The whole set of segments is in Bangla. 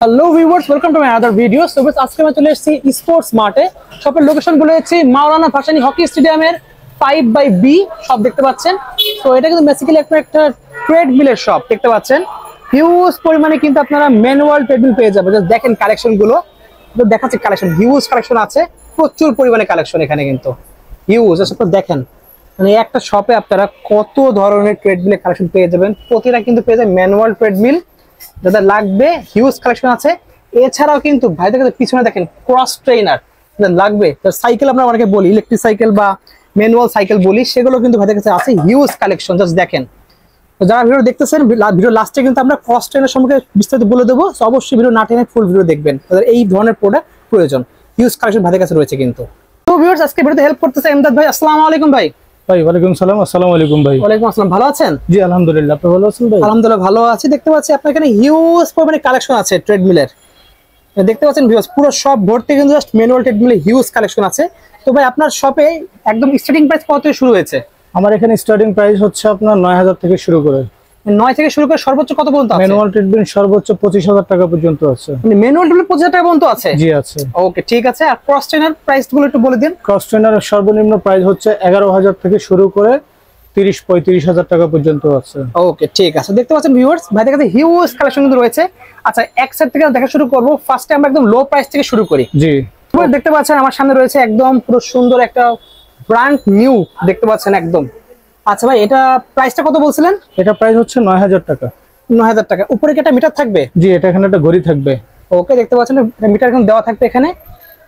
Hello viewers, welcome to my other video. So বেশ আজকে আমি চলে এসেছি স্পোর্টস মার্টে। শপের লোকেশন বলে দিচ্ছি মাওলানা ভাসানী হকি স্টেডিয়ামের 5/B শপ দেখতে পাচ্ছেন। তো এটা কিন্তু বেসিক্যালি একটা ট্রেড মিলের শপ দেখতে পাচ্ছেন। হিউজ পরিমাণে কিন্তু আপনারা ম্যানুয়াল ট্রেডমিল পেয়ে যাবেন। জাস্ট দেখেন কালেকশন গুলো, তো দেখাচ্ছে কালেকশন, হিউজ কালেকশন আছে, প্রচুর পরিমাণে কালেকশন এখানে কিন্তু হিউজ। আপনারা দেখেন মানে একটা শপে আপনারা কত ধরনের ট্রেডমিলের কালেকশন পেয়ে যাবেন। প্রতিটা কিন্তু পেয়ে যাবেন ম্যানুয়াল ট্রেডমিল, যাদের লাগবে হিউজ কালেকশন আছে। এছাড়াও কিন্তু ভাইদের কাছে পিছনে দেখেন ক্রস ট্রেনার লাগবে, সাইকেল আমরা অনেকে বলি ইলেকট্রিক সাইকেল বা ম্যানুয়াল সাইকেল বলি, সেগুলো কিন্তু ভাইদের কাছে আছে হিউজ কালেকশন। জাস্ট দেখেন, তো যারা ভিডিও দেখতেছেন ভিডিও লাস্টে কিন্তু আমরা ক্রস ট্রেনার সম্পর্কে বিস্তারিত বলে দেবো। তো অবশ্যই ভিডিও না টেনে ফুল ভিডিও দেখবেন, তাদের এই ধরনের প্রোডাক্ট প্রয়োজন, হিউজ কালেকশন ভাইদের কাছে রয়েছে কিন্তু। তো ভিউয়ার্স, আজকে ভিডিওতে হেল্প করতেছে এমদাদ ভাই। আসসালামু আলাইকুম ভাই। ভাই ওয়ালাইকুম সালাম। আসসালামু আলাইকুম ভাই। ওয়ালাইকুম আসসালাম, ভালো আছেন? জি আলহামদুলিল্লাহ, আপনি ভালো আছেন ভাই? আলহামদুলিল্লাহ ভালো আছি। দেখতে পাচ্ছি আপনার এখানে হিউজ পরিমাণে কালেকশন আছে ট্রেডমিলের, দেখতে পাচ্ছেন ভিউয়ার্স পুরো শপ ভর্তি কিন্তু জাস্ট ম্যানুয়াল ট্রেডমিলের হিউজ কালেকশন আছে। তো ভাই আপনার শপে একদম স্টার্টিং প্রাইস কত থেকে শুরু হয়েছে? আমার এখানে স্টার্টিং প্রাইস হচ্ছে আপনার 9000 থেকে শুরু করে। 9 থেকে শুরু করে সর্বোচ্চ কত পর্যন্ত আছে? ম্যানুয়াল ট্রিটমেন্ট সর্বোচ্চ 25000 টাকা পর্যন্ত আছে। মানে ম্যানুয়াল ট্রিটমেন্ট 25000 টাকা পর্যন্ত আছে? জি আছে। ওকে ঠিক আছে। আর ক্রস ট্রেনার প্রাইস গুলো একটু বলে দিন। ক্রস ট্রেনারের সর্বনিম্ন প্রাইস হচ্ছে 11000 থেকে শুরু করে 30-35,000 টাকা পর্যন্ত আছে। ওকে ঠিক আছে। দেখতে পাচ্ছেন ভিউয়ার্স ভাইদের কাছে হিউজ কালেকশন কিন্তু রয়েছে। আচ্ছা, এক সাইড থেকে দেখা শুরু করব। ফার্স্টে আমরা একদম লো প্রাইস থেকে শুরু করি। জি, দেখতে পাচ্ছেন আমার সামনে রয়েছে একদম পুরো সুন্দর একটা ব্র্যান্ড নিউ দেখতে পাচ্ছেন একদম। আচ্ছা ভাই, এটা প্রাইসটা কত বলছিলেন? এটা প্রাইস হচ্ছে 9000 টাকা। 9000 টাকা। উপরে কি একটা মিটার থাকবে? জি, এটা এখানে একটা ঘড়ি থাকবে। ওকে, দেখতে পাচ্ছেন মিটার এখন দেওয়া থাকবে। এখানে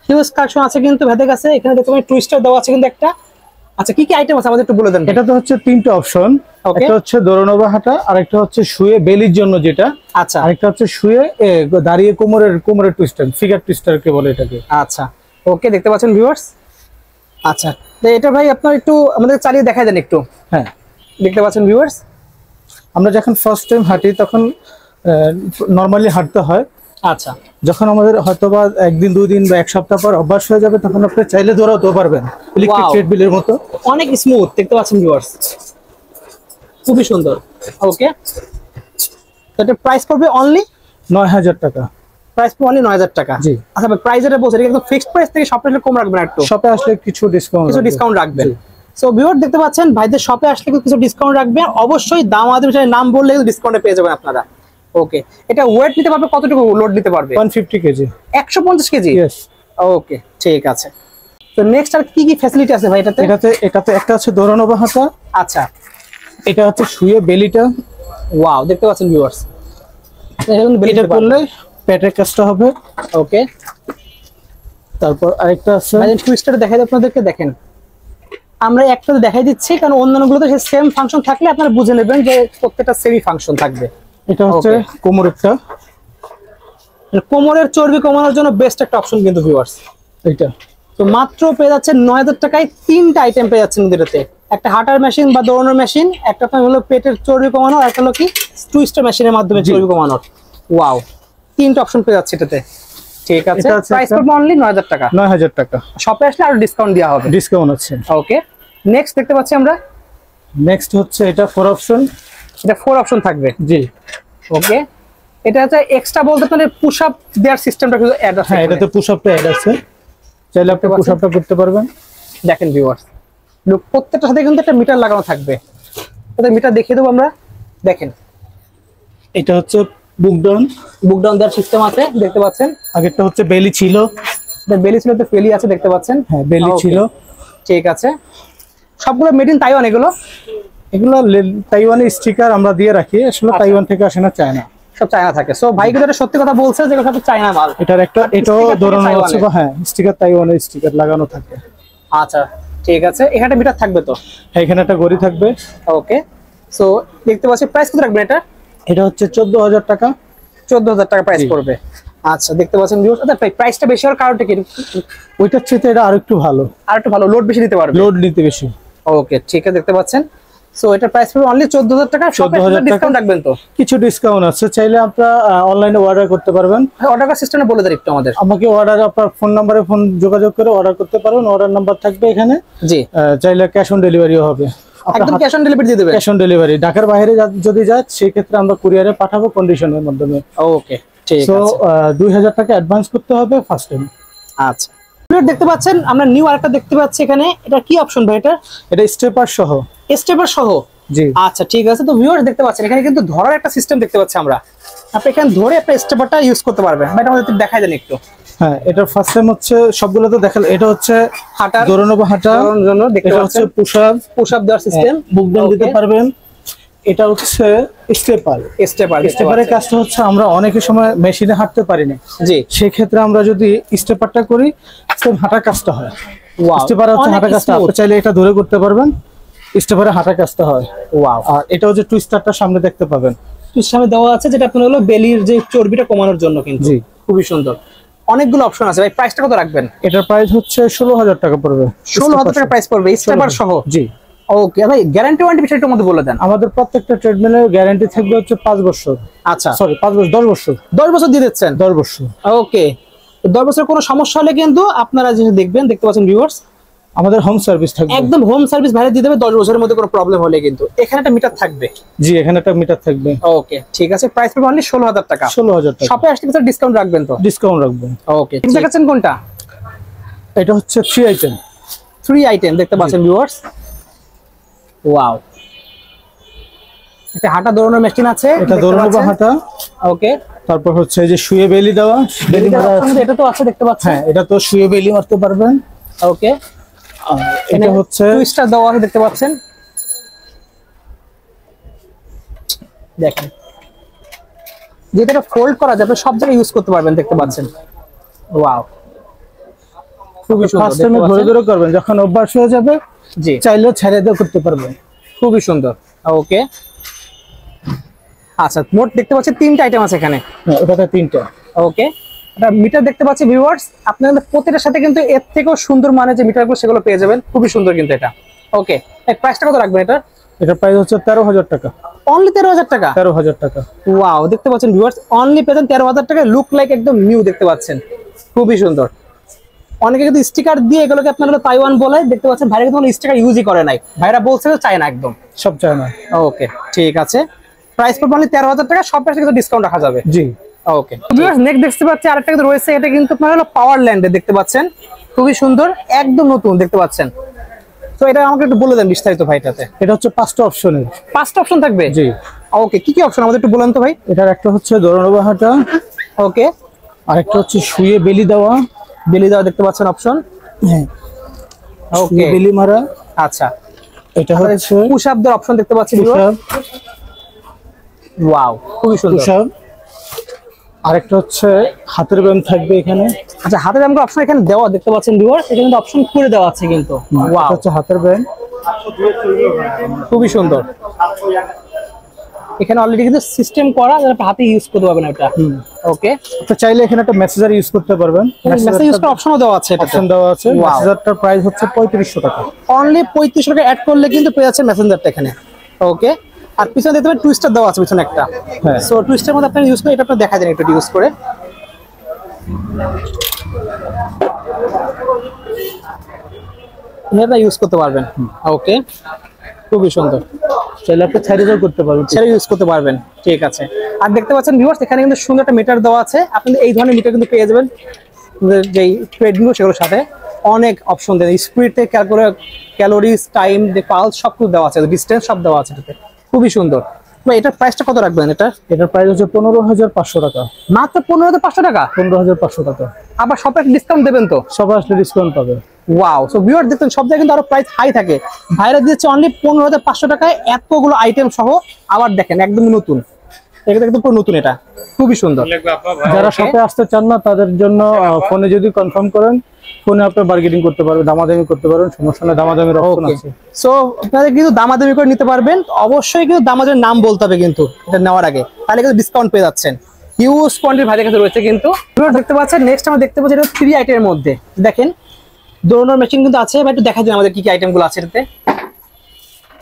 হিউজ কালেকশন আছে কিন্তু ভাইদের কাছে। এখানে দেখতে পাচ্ছেন টুইস্টার দেওয়া আছে কিন্তু একটা। আচ্ছা, কি কি আইটেম আছে আমাদের একটু বলে দেন। এটা তো হচ্ছে তিনটা অপশন, একটা হচ্ছে দৌড়ানো বা হাঁটা, আরেকটা হচ্ছে শুয়ে বেলির জন্য যেটা, আচ্ছা, আরেকটা হচ্ছে শুয়ে দাঁড়িয়ে কোমরের টুইস্টার, ফিগার টুইস্টার কে বলে এটাকে। আচ্ছা ওকে, দেখতে পাচ্ছেন ভিউয়ার্স। আচ্ছা, তো এটা ভাই আপনার একটু আমাদের চালিয়ে দেখাই দেন একটু। হ্যাঁ, দেখতে পাচ্ছেন ভিউয়ার্স, আমরা যখন ফার্স্ট টাইম হাঁটি তখন নরমালি হাঁটতে হয়। আচ্ছা, যখন আমাদের হয়তোবা একদিন 2 দিন বা এক সপ্তাহ পর অভ্যাস হয়ে যাবে, তখন আপনি চাইলে দৌড়াতেও পারবেন ইলেকট্রিক ট্রেডমিলের মতো। অনেক স্মুথ দেখতে পাচ্ছেন ভিউয়ার্স, খুবই সুন্দর। ওকে, তো এটা প্রাইস পড়বে অনলি 9000 টাকা। প্রাইস পড়বে অনলি 9000 টাকা। জি। আচ্ছা ভাই, প্রাইস এটা বলছেন একদম ফিক্সড প্রাইস থেকে শপে কম রাখবেন একটু? শপে আসলে কিছু ডিসকাউন্ট রাখবেন। সো ভিউয়ার দেখতে পাচ্ছেন ভাইদের শপে আসলে কিছু ডিসকাউন্ট রাখবেন। অবশ্যই দাম আদম নাম বললে ডিসকাউন্টে পেয়ে যাবেন আপনারা। ওকে, এটা ওয়েট নিতে পারবে কতটুকু লোড নিতে পারবে? 150 কেজি। 150 কেজি? ইয়েস। ওকে ঠিক আছে। তো নেক্সট আর কি কি ফ্যাসিলিটি আছে ভাই এটাতে? এটাতে একটা আছে দৌড়ানো বা হাঁটা। আচ্ছা, এটা হচ্ছে শুয়ে বেলিটা। ওয়াও, দেখতে পাচ্ছেন ভিউয়ার্স, বেলিটা করলে পেটের কাজটা হবে। ওকে, তারপর আরেকটা আছে টুইস্টার দেখাই আপনাদেরকে। দেখেন আমরা একটা দেখাই দিচ্ছি, কারণ অন্যান্যগুলোতে সেম ফাংশন থাকলে আপনারা বুঝে নেবেন যে প্রত্যেকটা সেমই ফাংশন থাকবে। এটা হচ্ছে কোমরেরটা, কোমরের চর্বি কমানোর জন্য বেস্ট একটা অপশন কিন্তু ভিউয়ার্স এটা। তো মাত্র পেয়ে যাচ্ছেন 9000 টাকায় 3টা আইটেম পেয়ে যাচ্ছেন এটাতে। একটা হাঁটার মেশিন বা দৌড়ানোর মেশিন, একটা হলো পেটের চর্বি কমানো, আর একটা হলো কি টুইস্টার মেশিনের মাধ্যমে চর্বি কমানোর। ওয়াও, 3টা অপশন পেয়ে যাচ্ছে এটাতে। ঠিক আছে, প্রাইস পড়বে অনলি 9000 টাকা। 9000 টাকা। শপে আসলে আরো ডিসকাউন্ট দেওয়া হবে। ডিসকাউন্ট আছে। ওকে, নেক্সট দেখতে পাচ্ছি আমরা। নেক্সট হচ্ছে এটা 4 অপশন। এটা 4 অপশন থাকবে। জি। ওকে, এটা হচ্ছে এক্সট্রা বলতে মানে পুশ আপ দেওয়ার সিস্টেমটা কিন্তু অ্যাড আছে। হ্যাঁ, এটাতে পুশ আপটা অ্যাড আছে, চাইলে আপনি পুশ আপটা করতে পারবেন। দেখেন ভিউয়ার্স, প্রত্যেকটার সাথে কিন্তু একটা মিটার লাগানো থাকবে। এটা মিটার দেখিয়ে দেবো আমরা। দেখেন এটা হচ্ছে বুক ডাউন দেওয়ার সিস্টেম আছে, দেখতে পাচ্ছেন। আগেরটা হচ্ছে বেলি ছিল। বেলি ছিল, তো বেলি আছে দেখতে পাচ্ছেন। হ্যাঁ, বেলি ছিল। ঠিক আছে, সবগুলো মেড ইন তাইওয়ান। এগুলো তাইওয়ানের স্টিকার আমরা দিয়ে রাখি, আসলে তাইওয়ান থেকে আসে না, চায়না। সব চায়না থাকে। সো ভাই কিন্তু সত্যি কথা বলছে যে সব চায়না মাল। এটার একটা এটাও ধরনের আছে, হ্যাঁ স্টিকার তাইওয়ানের স্টিকার লাগানো থাকে। আচ্ছা ঠিক আছে, এখানে মিটার থাকবে তো? হ্যাঁ, এখানে একটা ঘড়ি থাকবে। ওকে, সো দেখতে পাচ্ছি প্রাইস কত রাখবেন এটা? এটা হচ্ছে 14000 টাকা। 14000 টাকা প্রাইস পড়বে। আচ্ছা, দেখতে পাচ্ছেন ভিউয়ার্স। আচ্ছা প্রাইসটা বেশি হওয়ার কারণটা কি? ওইটার চেয়ে এটা আরেকটু ভালো, লোড বেশি দিতে পারবে। লোড নিতে বেশি। ওকে ঠিক আছে, দেখতে পাচ্ছেন। সো এটা প্রাইস পড়বে অনলি 14000 টাকা। 14000 ডিসকাউন্ট রাখবেন তো? কিছু ডিসকাউন্ট আছে, চাইলে আপনারা অনলাইনে অর্ডার করতে পারবেন। অর্ডার করার সিস্টেমটা বলে দেন একটু আমাদের। আমাকে আপনার ফোন নম্বরে যোগাযোগ করে অর্ডার করতে পারবেন। অর্ডার নাম্বার থাকবে এখানে। জি। চাইলে ক্যাশ অন ডেলিভারিও হবে। একদম ক্যাশ অন ডেলিভারি দিয়ে দেবেন? Cash on delivery. ঢাকার বাইরে যদি যায় সেই ক্ষেত্রে আমরা কুরিয়ারে পাঠাবো কন্ডিশনের মাধ্যমে। ওকে ঠিক সো আছে 2000 টাকা অ্যাডভান্স করতে হবে ফার্স্ট টাইম। আচ্ছা দেখতে পাচ্ছেন আমরা নিউ আরেকটা দেখতে পাচ্ছি এখানে, এটা কি অপশন ভাই? এটা স্টেপার সহ। স্টেপার সহ? জি আচ্ছা ঠিক আছে। তো ভিউয়ার্স দেখতে পাচ্ছেন এখানে কিন্তু ধরার একটা সিস্টেম দেখতে পাচ্ছি আমরা, আপনি এখানে ধরে আপনি স্টেপারটা ইউজ করতে পারবেন। এটা আমাদের দেখাই দেন একটু। হ্যাঁ, এটার ফার্স্ট টাইম হচ্ছে সবগুলো তো দেখাল। এটা হচ্ছে হাঁটার দৌড়ানো হাঁটা জন্য দেখতে এটা পাচ্ছেন, হচ্ছে পুশ আপ দেওয়ার সিস্টেম, বুক ডাউন দিতে পারবেন। এটা হচ্ছে স্টেপার। স্টেপারের কাজটা হচ্ছে আমরা অনেকের সময় মেশিনে হাঁটতে পারি না, জি সেই ক্ষেত্রে আমরা যদি স্টেপারটা করি সেম হাঁটার কাজটা হয়। ওয়াও, স্টেপার হচ্ছে হাঁটার কাজটা, আপনি চাইলে এটা ধরে করতে পারবেন, স্টেপারে হাঁটার কাজটা হয়। ওয়াও। আর এটা হচ্ছে টুইস্টারটা সামনে দেখতে পাবেন, সামনে দেওয়া আছে, যেটা আপনার হলো বেলির যে চর্বিটা কমানোর জন্য কিন্তু। জি খুবই সুন্দর, অনেকগুলো অপশন আছে ভাই। প্রাইসটা কত রাখবেন? এটার প্রাইস হচ্ছে 16,000 টাকা পড়বে। 16,000 টাকা প্রাইস পড়বে স্টেপার সহ? জি। ওকে ভাই, গ্যারান্টি ওয়ারেন্টি বিষয়টার মধ্যে বলে দেন। আমাদের প্রত্যেকটা ট্রেডমিলের গ্যারান্টি থাকবে হচ্ছে 5 বছর। আচ্ছা সরি 5 বছর 10 বছর। 10 বছর দিয়ে দিচ্ছেন? 10 বছর। ওকে, 10 বছরের কোনো সমস্যা হলে কিন্তু আপনারা যে দেখবেন, দেখতে পাচ্ছেন ভিউয়ার্স, আমাদের হোম সার্ভিস থাকবে, একদম হোম সার্ভিস ভাড়া দিয়ে দেবে 10 বছরের মধ্যে কোনো প্রবলেম হলে কিন্তু। এখানে একটা মিটার থাকবে? জি, এখানে একটা মিটার থাকবে। ওকে ঠিক আছে, প্রাইস পড়বে অনলি 16,000 টাকা। 16,000 টাকা। শপে আসলে কিছু ডিসকাউন্ট রাখবেন তো? ডিসকাউন্ট রাখবেন। ওকে, ঠিক দেখাচ্ছেন কোনটা? এটা হচ্ছে 3 আইটেম। 3 আইটেম দেখতে পাচ্ছেন ভিউয়ার্স। ওয়াও, এটা হাঁটা দৌড়ানোর মেশিন আছে, এটা দৌড়ানো বা হাঁটা। ওকে, তারপর হচ্ছে এই যে শুয়ে বেলি দেওয়া, বেলি মারা আছে। এটা তো আছে দেখতে পাচ্ছেন। হ্যাঁ, এটা তো শুয়ে বেলি মারতে পারবেন। ওকে, এটা হচ্ছে টুইস্টার দেওয়া আছে দেখতে পাচ্ছেন, দেখেন যেটা ফোল্ড করা যাবে, সব জায়গায় ইউজ করতে পারবেন দেখতে পাচ্ছেন। ওয়াও, খুবই সুন্দর। ফার্স্ট টাইমে ধরে ধরে করবেন, যখন অভ্যাস হয়ে যাবে জি চাইলেও ছেড়ে দিয়ে করতে পারবেন। খুবই সুন্দর। ওকে, আচ্ছা মোট দেখতে পাচ্ছি 3টা আইটেম আছে এখানে। হ্যাঁ, ওটাতে 3টা। ওকে, এটা মিটার দেখতে পাচ্ছি ভিউয়ার্স, আপনাদের প্রত্যেকটার সাথে কিন্তু এর থেকেও সুন্দর মানের যে মিটারগুলো সেগুলো পেয়ে যাবেন। খুবই সুন্দর কিন্তু এটা। ওকে, এর প্রাইসটা কত রাখবেন এটা? এটার প্রাইস হচ্ছে 13,000 টাকা। অনলি 13,000 টাকা? 13,000 টাকা। ওয়াও, দেখতে পাচ্ছেন ভিউয়ার্স, অনলি পেতেন 13,000 টাকা। লুক লাইক একদম নিউ দেখতে পাচ্ছেন, খুবই সুন্দর। অনেকে কিন্তু স্টিকার দিয়ে এগুলোকে আপনারা তাইওয়ান বলে, দেখতে পাচ্ছেন ভাইরা কিন্তু স্টিকার ইউজই করে নাই, ভাইরা বলছে চায় না একদম, সব চায় না। ওকে ঠিক আছে, প্রাইস পড়বে অনলি 13,000 টাকা। সব প্রাইসে কিন্তু ডিসকাউন্ট রাখা যাবে। জি ওকে, নেক্সট দেখতে পাচ্ছি আরেকটা কিন্তু রয়েছে, এটা কিন্তু আপনারা হলো পাওয়ার ল্যান্ডে দেখতে পাচ্ছেন, খুবই সুন্দর, একদম নতুন দেখতে পাচ্ছেন। তো এটা আমাকে একটু বলে দেন বিস্তারিত ভাইটাতে। এটা হচ্ছে 5টা অপশনের। 5টা অপশন থাকবে? জি। ওকে, কি কি অপশন আমাদের একটু বলেন তো ভাই। এটার একটা হচ্ছে দৌড়ানো বা হাঁটা, ওকে, আরেকটা হচ্ছে শুয়ে বেলি দেওয়া। বেলি দেওয়া দেখতে পাচ্ছেন অপশন। হ্যাঁ, ওকে, বেলি মারা। আচ্ছা, এটা হচ্ছে পুশ আপ দেওয়ার অপশন দেখতে পাচ্ছি। ওয়াও, খুবই সুন্দর। Push up. আরেকটা হচ্ছে হাতের ব্যায়াম থাকবে এখানে। আচ্ছা, হাতের ব্যায়াম অপশন এখানে দেওয়া দেখতে পাচ্ছেন ভিউয়ার, এখানে কিন্তু অপশন করে দেওয়া আছে কিন্তু। ওয়াও, হচ্ছে হাতের ব্যায়াম, খুবই সুন্দর। এখানে অলরেডি কিন্তু সিস্টেম করা, যারা হাতে ইউজ করতে পারবেন এটা। ওকে, তো চাইলে এখানে একটা মেসেজার ইউজ করতে পারবেন। মেসেজ ইউজ করার অপশনও দেওয়া আছে, অপশন দেওয়া আছে। মেসেজারটার প্রাইস হচ্ছে 3500 টাকা। অনলি 3500 টাকা অ্যাড করলে কিন্তু পেয়ে যাচ্ছে মেসেঞ্জারটা এখানে। ওকে, আর পিছনে দেখতে পাবেন টুইস্টার দেওয়া আছে পিছনে একটা। হ্যাঁ, সো টুইস্টার মধ্যে আপনি ইউজ করে এটা আপনি দেখা দেন একটু ইউজ করে। এটা ইউজ করতে পারবেন। ওকে, খুবই সুন্দর। চাইলে আপনি ছেড়ে করতে পারবেন, সেটা ইউজ করতে পারবেন। ঠিক আছে, আর দেখতে পাচ্ছেন ভিউয়ার্স এখানে কিন্তু সুন্দর একটা মিটার দেওয়া আছে। আপনি এই ধরনের মিটার কিন্তু পেয়ে যাবেন যেই ট্রেডমিল, সেগুলোর সাথে অনেক অপশন দেয়, স্পিড থেকে ক্যালোরিজ, টাইম, পালস সব কিছু দেওয়া আছে, ডিস্টেন্স সব দেওয়া আছে এটাতে। খুবই সুন্দর। এটার প্রাইসটা কত রাখবেন? এটার প্রাইস হচ্ছে 15,500 টাকা। মাত্র 15,500 টাকা? 15,500 টাকা। আবার সব একটা ডিসকাউন্ট দেবেন তো? সবাই আসলে ডিসকাউন্ট পাবে। ওয়াও, সো ভিউয়ার দেখতেন সব জায়গায় কিন্তু আরো প্রাইস হাই থাকে, ভাইরা দিচ্ছে অনলি 15,500 টাকায় এতগুলো আইটেম সহ। আবার দেখেন একদম নতুন, এটা একদম পুরো নতুন, এটা খুবই সুন্দর। যারা শপে আসতে চান না তাদের জন্য ফোনে যদি কনফার্ম করেন, ফোনে আপনি বার্গেনিং করতে পারবেন, দামাদামি করতে পারবেন, সমস্যা নেই, দামাদামির অপশন আছে। সো আপনাদের কিন্তু দামাদামি করে নিতে পারবেন, অবশ্যই কিন্তু দামাদামির নাম বলতে হবে কিন্তু এটা নেওয়ার আগে, তাহলে কিন্তু ডিসকাউন্ট পেয়ে যাচ্ছেন। হিউজ কোয়ান্টিটি ভাইদের কাছে রয়েছে কিন্তু। দেখতে পাচ্ছেন নেক্সট আমরা দেখতে পাচ্ছি এটা 3 আইটেমের মধ্যে, দেখেন দৌড়ানোর মেশিন কিন্তু আছে। একটু দেখা দিন আমাদের কি কি আইটেম গুলো আছে এটাতে।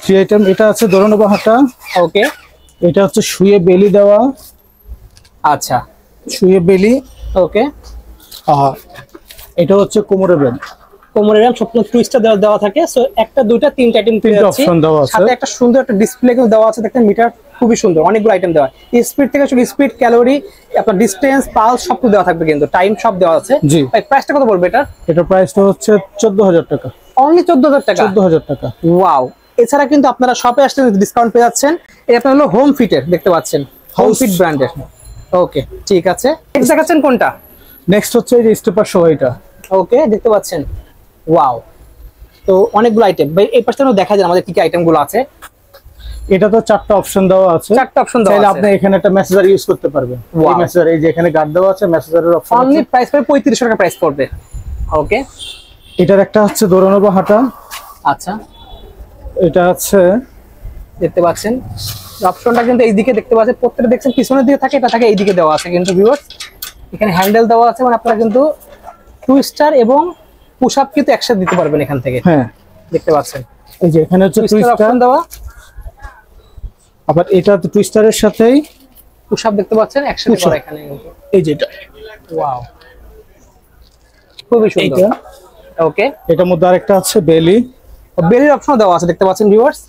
3 আইটেম, এটা আছে দৌড়ানো বা হাঁটা। ওকে, এটা হচ্ছে শুয়ে বেলি দেওয়া। আচ্ছা, শুয়ে বেলি। ওকে, এটা হচ্ছে কোমরের ব্যায়াম। কোমরের র্যাম সম্পূর্ণ টুইস্টার দেওয়া থাকে। সো একটা দুইটা তিনটা আইটেম পেয়ে যাচ্ছি, সাথে একটা সুন্দর একটা ডিসপ্লে কিন্তু দেওয়া আছে, দেখেন মিটার খুবই সুন্দর, অনেকগুলো আইটেম দেওয়া। স্পিড থেকে শুরু, স্পিড, ক্যালোরি, আপনার ডিসটেন্স, পালস সব কিছু দেওয়া থাকবে, কিন্তু টাইম সব দেওয়া আছে। জি। প্রাইসটা কত পড়বে এটা? এটার প্রাইসটা হচ্ছে 14000 টাকা। অনলি 14000 টাকা? 14000 টাকা। ওয়াও। এছাড়া কিন্তু আপনারা শপে আসলে ডিসকাউন্ট পেয়ে যাচ্ছেন। এটা আপনার হলো হোম ফিটের, দেখতে পাচ্ছেন হোম ফিট ব্র্যান্ডের। ওকে ঠিক আছে, নেক্সট দেখাচ্ছেন কোনটা? নেক্সট হচ্ছে এই যে স্টেপার সহ এটা। ওকে দেখতে পাচ্ছেন, ওয়াও। তো অনেকগুলো আইটেম ভাই, এই পাশে দেখা যায় আমাদের কি কি আইটেম গুলো আছে। এটা তো 4টা অপশন দেওয়া আছে, 4টা অপশন দেওয়া আছে। আপনি এখানে একটা মেসেঞ্জার ইউজ করতে পারবেন। এই মেসেঞ্জার, এই যে এখানে গার্ড দেওয়া আছে, মেসেঞ্জারের অপশন আছে। অনলি প্রাইস পড়বে 3500 টাকা প্রাইস পড়বে। ওকে, এটার একটা হচ্ছে দৌড়ানো বা হাঁটা। আচ্ছা, এটা আছে দেখতে পাচ্ছেন অপশনটা কিন্তু এইদিকে দেখতে পাচ্ছেন, প্রত্যেকটা দেখছেন পিছনের দিকে থাকে, এটা থাকে এইদিকে দেওয়া আছে কিন্তু ভিউয়ার্স। এখানে হ্যান্ডেল দেওয়া আছে, মানে আপনারা কিন্তু টুইস্টার এবং পুশ আপ কিন্তু একসাথে দিতে পারবেন এখান থেকে। হ্যাঁ দেখতে পাচ্ছেন এই যে এখানে হচ্ছে টুইস্টার অপশন দেওয়া, আবার এটা তো টুইস্টারের সাথেই পুশ আপ দেখতে পাচ্ছেন একসাথে করা এখানে কিন্তু। এই যে এটা, ওয়াও, খুবই সুন্দর। ওকে, এটার মধ্যে আরেকটা আছে বেলি, বেলির অপশন দেওয়া আছে, দেখতে পাচ্ছেন ভিউয়ার্স।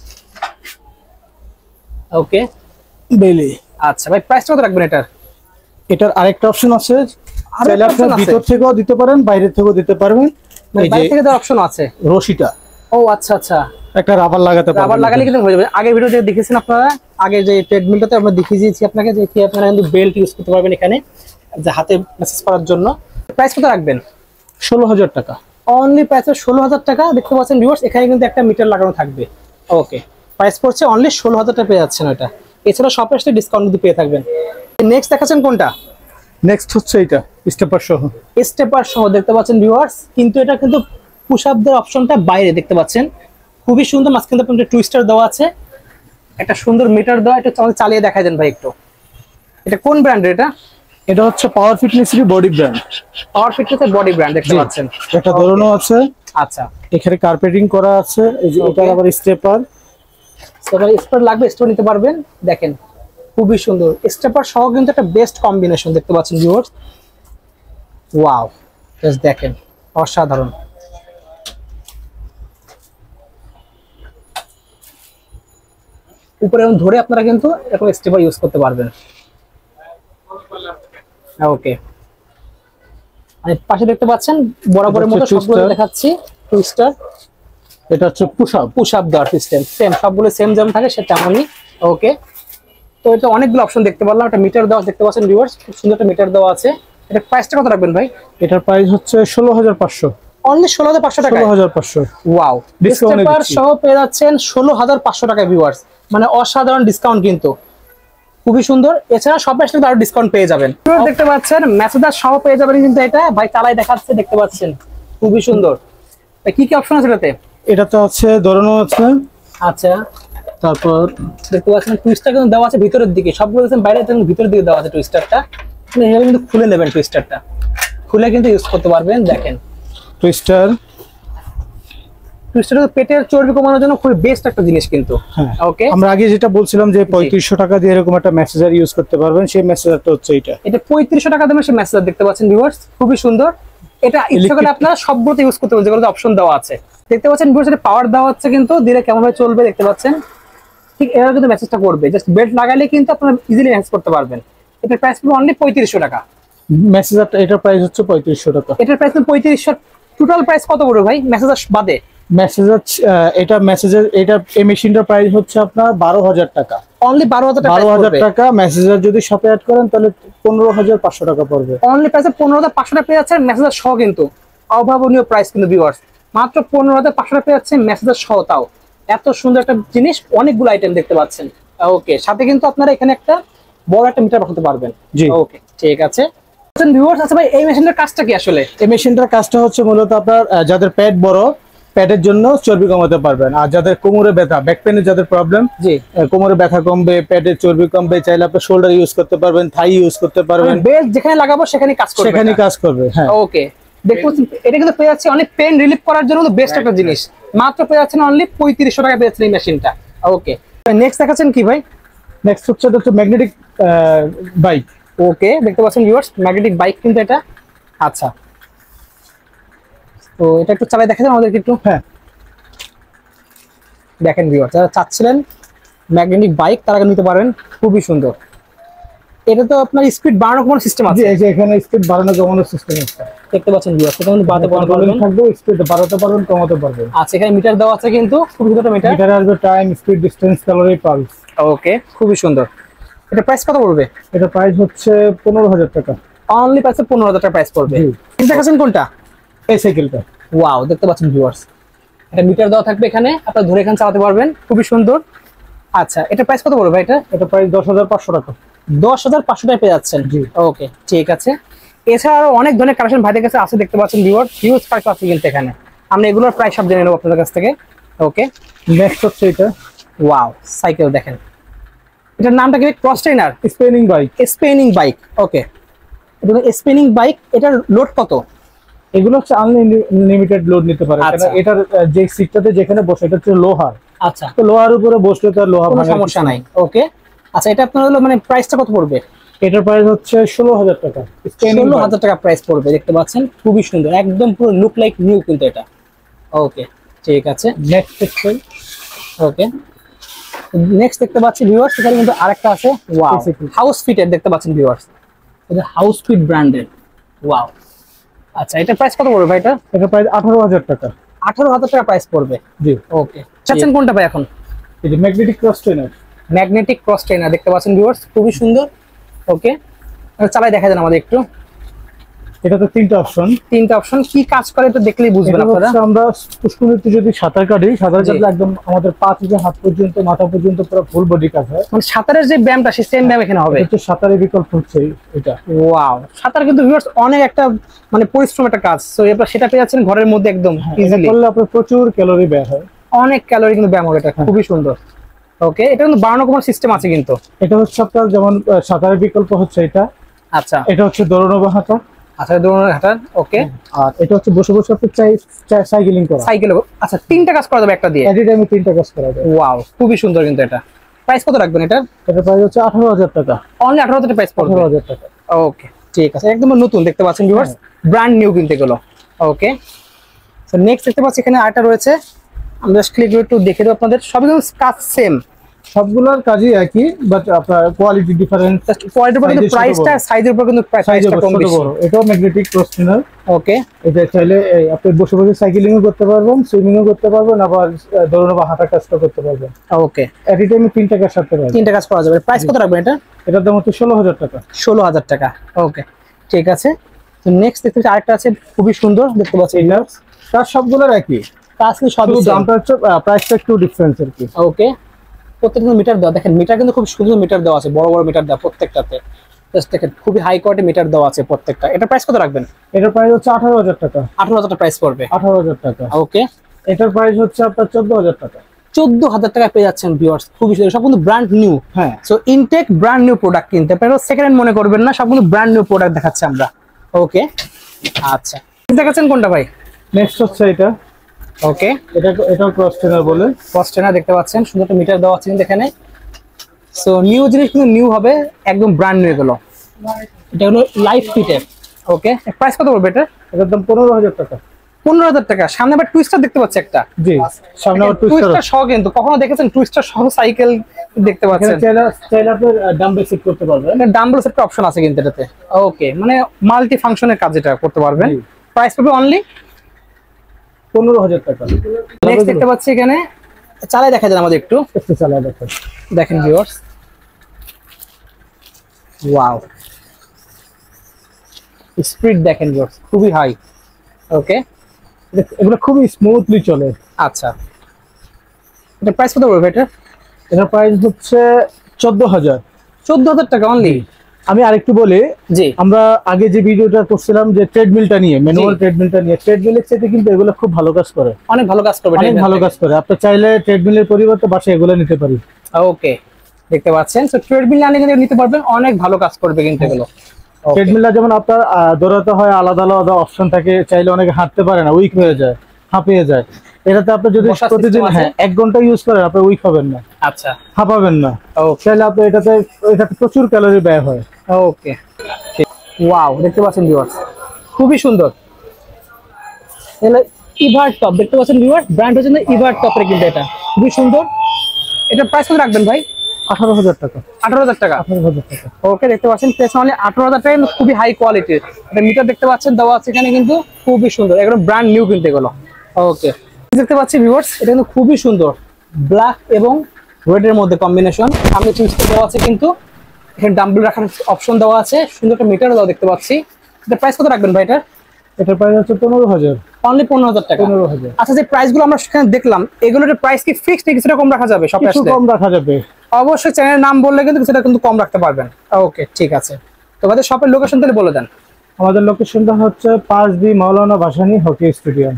ওকে বেলি। আচ্ছা ভাই, প্রাইসটা কত রাখবেন এটার? এটার আরেকটা অপশন আছে, চাইলে আপনি ভিতর থেকেও দিতে পারেন, বাইরে থেকেও দিতে পারবেন। এই যে বাইরে থেকে দেওয়ার অপশন আছে, রশিটা। ও আচ্ছা আচ্ছা, একটা রাবার লাগাতে পারবেন। রাবার লাগালে কিন্তু হয়ে যাবে। আগের ভিডিওতে দেখেছেন আপনারা, আগে যে ট্রেডমিলটাতে আমরা দেখিয়ে দিয়েছি আপনাকে যে কি আপনারা কিন্তু বেল্ট ইউজ করতে পারবেন এখানে, যে হাতে ম্যাসেজ করার জন্য। প্রাইস কত রাখবেন? 16000 টাকা। অনলি প্রাইস 16000 টাকা। দেখতে পাচ্ছেন ভিউয়ার্স, এখানে কিন্তু একটা মিটার লাগানো থাকবে। ওকে, প্রাইস পড়ছে অনলি 16000 টাকা পেয়ে যাচ্ছেন ওটা। এছাড়া শপে আসলে ডিসকাউন্ট কিন্তু পেয়ে থাকবেন। নেক্সট দেখাচ্ছেন কোনটা? নেক্সট হচ্ছে এটা স্টেপার সহ। স্টেপার সহ দেখতে পাচ্ছেন ভিউয়ার্স, কিন্তু এটা কিন্তু পুশ আপ দেওয়ার অপশনটা বাইরে দেখতে পাচ্ছেন, খুবই সুন্দর। মাঝখানে আপনাদের টুইস্টার দেওয়া আছে, একটা সুন্দর মিটার দেওয়া। এটা চালিয়ে দেখা যান ভাই একটু। এটা কোন ব্র্যান্ডের? এটা হচ্ছে পাওয়ার ফিটনেস বডি ব্র্যান্ড। পাওয়ার ফিটনেস বডি ব্র্যান্ড দেখতে পাচ্ছেন। এটা ধরনো আছে, আচ্ছা, এখানে কার্পেটিং করা আছে। এই যে এটা আবার স্টেপার, স্টেপার লাগবে স্টোর নিতে পারবেন। দেখেন খুবই সুন্দর, স্টেপার সহ কিন্তু একটা বেস্ট কম্বিনেশন দেখতে পাচ্ছেন ভিউয়ার্স। ওয়াও, জাস্ট দেখেন, অসাধারণ। উপরে ধরে আপনারা কিন্তু এরকম স্টেপার ইউজ করতে পারবেন। ওকে, আর পাশে দেখতে পাচ্ছেন বরাবরের মতো সবগুলো দেখাচ্ছি টুইস্টার। এটা হচ্ছে পুশ আপ দেওয়ার সিস্টেম, সেম সবগুলো সেম যেমন থাকে সে তেমনই। ওকে, তো এটা অনেকগুলো অপশন দেখতে পারলাম। একটা মিটার দেওয়া দেখতে পাচ্ছেন ভিউয়ার্স, খুব সুন্দর একটা মিটার দেওয়া আছে। এটা প্রাইসটা কত রাখবেন ভাই? এটার প্রাইস হচ্ছে 16500। অনলি 16500 টাকা। 16500। ওয়াও, স্টেপার সহ পেয়ে যাচ্ছেন 16500 টাকা ভিউয়ার্স, মানে অসাধারণ ডিসকাউন্ট কিন্তু, খুবই সুন্দর। এছাড়া সব আসলে আরো ডিসকাউন্ট পেয়ে যাবেন। দেখতে পাচ্ছেন মেসেঞ্জার সহ পেয়ে যাবেন কিন্তু এটা ভাই চালাই দেখাচ্ছে, দেখতে পাচ্ছেন খুবই সুন্দর। কি কি অপশন আছে এটাতে? এটাতে আছে ধরনো আছে। আচ্ছা, তারপর দেখতে পাচ্ছেন টুইস্টার কিন্তু দেওয়া আছে ভিতরের দিকে, সবগুলো দেখছেন বাইরে থেকে ভিতরের দিকে দেওয়া আছে টুইস্টারটা। আপনি এভাবে কিন্তু খুলে নেবেন, টুইস্টারটা খুলে কিন্তু ইউজ করতে পারবেন। দেখেন টুইস্টার পেটের চর্বি কমানোর জন্য খুবই বেস্ট একটা জিনিস কিন্তু। ওকে, আমরা আগে যেটা বলছিলাম যে 3500 টাকা দিয়ে এরকম একটা মেসেঞ্জার ইউজ করতে পারবেন, সেই মেসেঞ্জারটা হচ্ছে এটা। এটা 3500 টাকা দামের সেই মেসেঞ্জার দেখতে পাচ্ছেন ভিউয়ার্স, খুবই সুন্দর। এটা ইচ্ছা করলে আপনারা সবগুলোতে ইউজ করতে পারবেন, যেগুলোতে অপশন দেওয়া আছে। দেখতে পাচ্ছেন ভিউয়ার্স, এটা পাওয়ার দেওয়া হচ্ছে কিন্তু, দিলে কেমন ভাবে চলবে দেখতে পাচ্ছেন। ঠিক এভাবে কিন্তু মেসেজটা করবে, জাস্ট বেল্ট লাগালে কিন্তু আপনারা ইজিলি ম্যানেজ করতে পারবেন। এটার প্রাইস পড়বে অনলি 3500 টাকা। মেসেঞ্জারটা এটার প্রাইস হচ্ছে 3500 টাকা। এটার প্রাইস 3500। টোটাল প্রাইস কত পড়বে ভাই মেসেঞ্জার বাদে? মেসেঞ্জার এটা মেসেঞ্জার এটা এই মেশিনটার প্রাইস হচ্ছে আপনার 12000 টাকা। অনলি 12000 টাকা। 12000 টাকা। মেসেঞ্জার যদি শপে অ্যাড করেন তাহলে 15500 টাকা পড়বে। অনলি প্রাইসে 15500 টাকা পেয়ে যাচ্ছেন মেসেঞ্জার সহ কিন্তু, অভাবনীয় প্রাইস কিন্তু ভিউয়ার্স। মাত্র 15500 টাকা পেয়ে যাচ্ছেন মেসেঞ্জার সহ, তাও এত সুন্দর একটা জিনিস, অনেকগুলো আইটেম দেখতে পাচ্ছেন। ওকে, সাথে কিন্তু আপনারা এখানে একটা বড় একটা মিটার বসাতে পারবেন। জি, ওকে ঠিক আছে। ভিউয়ার্স আছে ভাই, এই মেশিনটার কাজটা কি আসলে? এই মেশিনটার কাজটা হচ্ছে মূলত আপনার যাদের পেট বড়, পেটের জন্য চর্বি কমাতে পারবেন। আর যাদের কোমরে ব্যথা, ব্যাক পেনের যাদের প্রবলেম, জি, কোমরে ব্যথা কমবে, পেটের চর্বি কমবে, চাইলে আপনি শোল্ডার ইউজ করতে পারবেন, থাই ইউজ করতে পারবেন। বেল্ট যেখানে লাগাবো সেখানে কাজ করবে, সেখানে কাজ করবে। হ্যাঁ, ওকে। দেখুন এটা কিন্তু পেয়ে যাচ্ছে অনেক পেন রিলিফ করার জন্য বেস্ট একটা জিনিস। মাত্র পেয়ে যাচ্ছেন অনলি 3500 টাকা পেয়ে যাচ্ছেন এই মেশিনটা। ওকে, নেক্সট দেখাচ্ছেন কি ভাই? নেক্সট হচ্ছে ম্যাগনেটিক বাইক। ওকে, দেখতে পাচ্ছেন ভিউয়ার্স ম্যাগনেটিক বাইক কিন্তু এটা। আচ্ছা, তো এটা একটু চালাই দেখা যাবে আমাদেরকে একটু। হ্যাঁ দেখেন ভিউয়ার, যারা চাচ্ছিলেন ম্যাগনেটিক বাইক তারা নিতে পারেন, খুবই সুন্দর। এটা তো আপনার স্পিড বাড়ানোর কোনো সিস্টেম জি, আছে? এই যে এখানে স্পিড বাড়ানো কমানোর সিস্টেম আছে, দেখতে পাচ্ছেন ভিউয়ার, সেটা কিন্তু বাড়াতে পারবেন, থাকবে, স্পিড বাড়াতে পারবেন, কমাতে পারবেন। আচ্ছা, এখানে মিটার দেওয়া আছে কিন্তু খুব সুন্দর মিটার। মিটারে আসবে time, speed, distance, calorie, pulse. Okay, খুবই সুন্দর। এটা প্রাইস কত পড়বে? এটা প্রাইস হচ্ছে 15,000 টাকা। অনলি প্রাইসে 15,000 টাকা প্রাইস পড়বে। জি। দেখাচ্ছেন কোনটা? এই সাইকেলটা। ওয়াও, দেখতে পাচ্ছেন ভিউয়ার্স, এটা মিটার দেওয়া থাকবে এখানে, আপনারা ধরে এখানে চালাতে পারবেন, খুবই সুন্দর। আচ্ছা, এটা প্রাইস কত পড়বে? এটা প্রাইস 10,500 টাকা। 10,500 টাকা পেয়ে যাচ্ছেন। জি। ওকে, ঠিক আছে। এছাড়া আরো অনেক ধরনের কালেকশন ভাইদের কাছে আছে, দেখতে পাচ্ছেন ভিউয়ার্স, হিউজ কালেকশন আছে কিন্তু এখানে। আমরা এগুলোর প্রাইস সব জেনে নেবো আপনাদের কাছ থেকে। ওকে, নেক্সট হচ্ছে এটা। ওয়াও, সাইকেল দেখেন, এটার নামটা কি? Cross trainer spinning bike. Spinning bike. Okay, এটা স্পিনিং বাইক। এটার লোড কত? এগুলো হচ্ছে আনলিমিটেড লোড নিতে পারে। আচ্ছা। এটার যে সিটটাতে যেখানে বসে এটা হচ্ছে লোহার। আচ্ছা, তো লোহার উপরে বসলে তো আর লোহা কোনো ভাঙার সমস্যা কিছু নাই। ওকে, আচ্ছা, এটা আপনার হলো মানে প্রাইসটা কত পড়বে? এটার প্রাইস হচ্ছে 16,000 টাকা। 16,000 টাকা প্রাইস পড়বে, দেখতে পাচ্ছেন, খুবই সুন্দর, একদম পুরো লুক লাইক নিউ কিন্তু এটা। ওকে, ঠিক আছে। Next section. ওকে, নেক্সট দেখতে পাচ্ছি ভিউয়ার্স, এখানে কিন্তু আরেকটা আছে। ওয়াও, হাউস ফিটের দেখতে পাচ্ছেন ভিউয়ার্স, এটা হাউস ফিট ব্র্যান্ডের। ওয়াও, আচ্ছা, এটা প্রাইস কত পড়বে ভাই? এটা প্রাইস 18,000 টাকা। 18,000 টাকা প্রাইস পড়বে। জি। ওকে, চাচ্ছেন কোনটা ভাই এখন? এই যে magnetic cross trainer. Magnetic cross trainer দেখতে পাচ্ছেন ভিউয়ার্স, খুবই সুন্দর। ওকে, চালাই দেখা দেন আমাদের একটু। এটাতে তিনটা অপশন। তিনটা অপশন, কি কাজ করে এটা দেখলেই বুঝবেন আপনারা। আমরা পুষ্করিতে যদি সাঁতার কাটি, সাঁতার কাটলে একদম আমাদের পা থেকে হাত পর্যন্ত, মাথা পর্যন্ত পুরো ফুল বডি কাজ হয়। মানে সাঁতারের যে ব্যায়ামটা সেই সেম ব্যায়াম এখানে হবে। এটা সাঁতারের বিকল্প হচ্ছে এটা। ওয়াও, সাঁতার কিন্তু ভিউয়ার্স অনেক একটা মানে পরিশ্রম একটা কাজ, তো এবার সেটা পেয়ে যাচ্ছেন ঘরের মধ্যে একদম ইজিলি। করলে আপনার প্রচুর ক্যালোরি ব্যয় হয়, অনেক ক্যালোরি কিন্তু ব্যায়াম হবে, এটা খুবই সুন্দর। ওকে, এটা কিন্তু বাড়ানো কোনো সিস্টেম আছে কিন্তু। এটা হচ্ছে আপনার যেমন সাঁতারের বিকল্প হচ্ছে এটা। আচ্ছা, এটা হচ্ছে দৌড়ানো বা হাঁটা। আচ্ছা, দৌড়ানোর হাঁটার। ওকে, আর এটা হচ্ছে বসে বসে আপনি সাইকেলিং করা। সাইকেল। আচ্ছা, তিনটা কাজ করা যাবে একটা দিয়ে। এট এ টাইমে তিনটা কাজ করা যায়। ওয়াও, খুবই সুন্দর কিন্তু এটা। প্রাইস কত রাখবেন এটা? এটা প্রাইস হচ্ছে 18,000 টাকা। অনলি 18,000 টাকা প্রাইস পড়বে। 18,000 টাকা। ওকে, ঠিক আছে, একদম নতুন দেখতে পাচ্ছেন ভিউয়ার্স, ব্র্যান্ড নিউ কিন্তু এগুলো। ওকে, সো নেক্সট দেখতে পাচ্ছি এখানে আরেকটা রয়েছে, আমরা জাস্ট ক্লিক করে একটু দেখে দেব আপনাদের। সবই কিন্তু কাজ সেম, সবগুলোর কাজই একই, বাট আপনার কোয়ালিটি ডিফারেন্স। জাস্ট কোয়ালিটির উপর কিন্তু প্রাইসটা, সাইজের উপর কিন্তু প্রাইসটা কম বেশি। এটাও ম্যাগনেটিক ক্রস ট্রেনার। ওকে, এটা চাইলে আপনি বসে বসে সাইকেলিংও করতে পারবেন, সুইমিংও করতে পারবেন, আবার দৌড়ানো বা হাঁটা কাজটা করতে পারবেন। ওকে, এট এ টাইমে তিনটা কাজ করতে পারবেন। তিনটা কাজ করা যাবে। প্রাইস কত রাখবেন এটা? এটার দাম হচ্ছে 16,000 টাকা। 16,000 টাকা। ওকে, ঠিক আছে। তো নেক্সট দেখতে পাচ্ছি আরেকটা আছে, খুবই সুন্দর দেখতে পাচ্ছি। এটা তার সবগুলোর একই কাজ কিন্তু সব দামটা হচ্ছে, প্রাইসটা একটু ডিফারেন্স আর কি। ওকে, প্রত্যেকটা মিটার দেওয়া, দেখেন মিটার কিন্তু খুব সুন্দর মিটার দেওয়া আছে, বড় বড় মিটার দেওয়া প্রত্যেকটাতে। জাস্ট দেখেন, খুবই হাই কোয়ালিটি মিটার দেওয়া আছে প্রত্যেকটা। এটা প্রাইস কত রাখবেন? এটার প্রাইস হচ্ছে 18,000 টাকা। 18,000 টাকা প্রাইস পড়বে। 18,000 টাকা। ওকে, এটার প্রাইস হচ্ছে আপনার 14,000 টাকা। 14,000 টাকা পেয়ে যাচ্ছেন ভিউয়ার্স, খুবই সুন্দর, সব কিন্তু ব্র্যান্ড নিউ। হ্যাঁ, so intact brand new product কিনতে পারেন, সেকেন্ড হ্যান্ড মনে করবেন না, সব কিন্তু ব্র্যান্ড নিউ প্রোডাক্ট দেখাচ্ছি আমরা। ওকে, আচ্ছা, দেখাচ্ছেন কোনটা ভাই? নেক্সট হচ্ছে এটা। ওকে, এটাও ক্রস ট্রেনার বলে। ফার্স্ট ট্রেনার দেখতে পাচ্ছেন, সুন্দর একটা মিটার দেওয়া আছে কিন্তু এখানে। সো নিউ জিনিস কিন্তু নিউ হবে, একদম ব্র্যান্ড নিউ এগুলো। এটা হলো লাইফ ফিটের। ওকে, প্রাইস কত পড়বে এটা? এটার দাম 15,000 টাকা। 15,000 টাকা। সামনে আবার টুইস্টার দেখতে পাচ্ছি একটা। জি, সামনে আবার টুইস্টার সহ, কিন্তু কখনো দেখেছেন টুইস্টার সহ সাইকেল দেখতে পাচ্ছেন? চাইলে আপনি ডাম্বেল সেট করতে পারবেন। ডাম্বল সেট অপশন আছে কিন্তু এটাতে। ওকে, মানে মাল্টি ফাংশনের কাজ এটা করতে পারবেন। জি। প্রাইস পড়বে অনলি 15,000 টাকা। নেক্সট দেখতে পাচ্ছি এখানে, চালাই দেখা যায় আমাদের একটু। একটু চালায় দেখেন। দেখেন ভিউয়ার্স, ওয়াও, স্পিড দেখেন ভিউয়ার্স, খুবই হাই। ওকে, এগুলো খুবই স্মুথলি চলে। আচ্ছা, এটা প্রাইস কত পড়বে এটা? এটার প্রাইস হচ্ছে 14,000। 14,000 টাকা অনলি। আমি আরেকটু বলি, জি, আমরা আগে যে ভিডিওটা করছিলাম যে ট্রেডমিলটা নিয়ে, ম্যানুয়াল ট্রেডমিলটা নিয়ে, ট্রেডমিলের চাইতে কিন্তু এগুলো খুব ভালো কাজ করে, অনেক ভালো কাজ করবে, অনেক ভালো কাজ করে। আপনি চাইলে ট্রেডমিলের পরিবর্তে বাসায় এগুলো নিতে পারি। ওকে, দেখতে পাচ্ছেন, তো ট্রেডমিল আনলে কিন্তু নিতে পারবেন, অনেক ভালো কাজ করবে কিন্তু এগুলো। ট্রেডমিলটা যেমন আপনার দৌড়াতে হয়, আলাদা আলাদা অপশন থাকে, চাইলে অনেকে হাঁটতে পারে না, উইক হয়ে যায়, হাঁপিয়ে যায়। এটাতে আপনি যদি বসার প্রতিদিন system আছে? 1 ঘন্টা ইউজ করেন, আপনি উইক হবেন না, আচ্ছা, হাঁপাবেন না। চাইলে আপনি এটাতে প্রচুর ক্যালোরি ব্যয় হয়। ওকে, ওয়াও, দেখতে পাচ্ছেন ভিউয়ার্স, খুবই সুন্দর। এগুলো ইভার টপ দেখতে পাচ্ছেন ভিউয়ার, ব্র্যান্ড হচ্ছে ইভার টপের কিন্তু এটা খুবই সুন্দর। এটা প্রাইস কত রাখবেন ভাই? 18,000 টাকা। 18,000 টাকা। 18,000 টাকা। ওকে, দেখতে পাচ্ছেন প্রাইস অনলি 18,000 টাকা, কিন্তু খুবই হাই কোয়ালিটির। এটা মিটার দেখতে পাচ্ছেন দেওয়া আছে এখানে, কিন্তু খুবই সুন্দর, একদম ব্র্যান্ড নিউ কিন্তু এগুলো। ওকে, দেখতে পাচ্ছি ভিউয়ার্স, এটা কিন্তু খুবই সুন্দর, ব্ল্যাক এবং রেড এর মধ্যে কম্বিনেশন। সামনে সুইচ দেওয়া আছে, কিন্তু এখানে ডাম্বল রাখার অপশন দেওয়া আছে, সুন্দর একটা মিটার দেওয়া দেখতে পাচ্ছি। এটা প্রাইস কত রাখবেন ভাই এটা? এটার প্রাইস হচ্ছে 15,000। অনলি 15,000 টাকা। 15,000। আচ্ছা, যে প্রাইস গুলো আমরা সেখানে দেখলাম, এগুলোর প্রাইস কি ফিক্সড, কিছুটা কম রাখা যাবে? সব কিছু কম রাখা যাবে। অবশ্যই চ্যানেলের নাম বললে কিন্তু কিছুটা কিন্তু কম রাখতে পারবেন। ওকে, ঠিক আছে। তোমাদের শপের লোকেশন তাহলে বলে দেন। আমাদের লোকেশনটা হচ্ছে 5B মাওলানা ভাসানী হকি স্টেডিয়াম।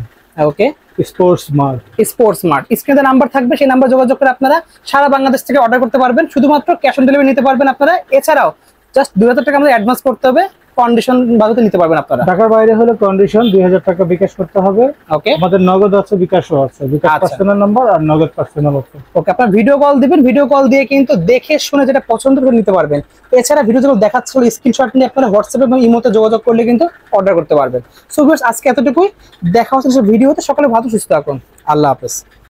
ওকে, স্পোর্টস মার্ট। স্পোর্টস মার্ট, স্ক্রিনে নাম্বার থাকবে, সেই নাম্বার যোগাযোগ করে আপনারা সারা বাংলাদেশ থেকে অর্ডার করতে পারবেন। শুধুমাত্র ক্যাশ অন ডেলিভারি নিতে পারবেন আপনারা। এছাড়াও জাস্ট 2,000 টাকা আমাদের অ্যাডভান্স করতে হবে, কন্ডিশন বাজাতে নিতে পারবেন আপনারা। ঢাকার বাইরে হলে কন্ডিশন 2,000 টাকা বিকাশ করতে হবে। ওকে, আমাদের নগদ আছে, বিকাশও আছে। বিকাশ পার্সোনাল নাম্বার আর নগদ পার্সোনাল আছে। ওকে, আপনার ভিডিও কল দিবেন, ভিডিও কল দিয়ে কিন্তু দেখে শুনে যেটা পছন্দ করে নিতে পারবেন। এছাড়া ভিডিও যেগুলো দেখাচ্ছে স্ক্রিনশট নিয়ে আপনারা হোয়াটসঅ্যাপ এবং ইমোতে যোগাযোগ করলে কিন্তু অর্ডার করতে পারবেন। সো ভিউয়ার্স, আজকে এতটুকুই, দেখা হচ্ছে ভিডিওতে। সকালে ভালো সুস্থ থাকুন, আল্লাহ হাফেজ।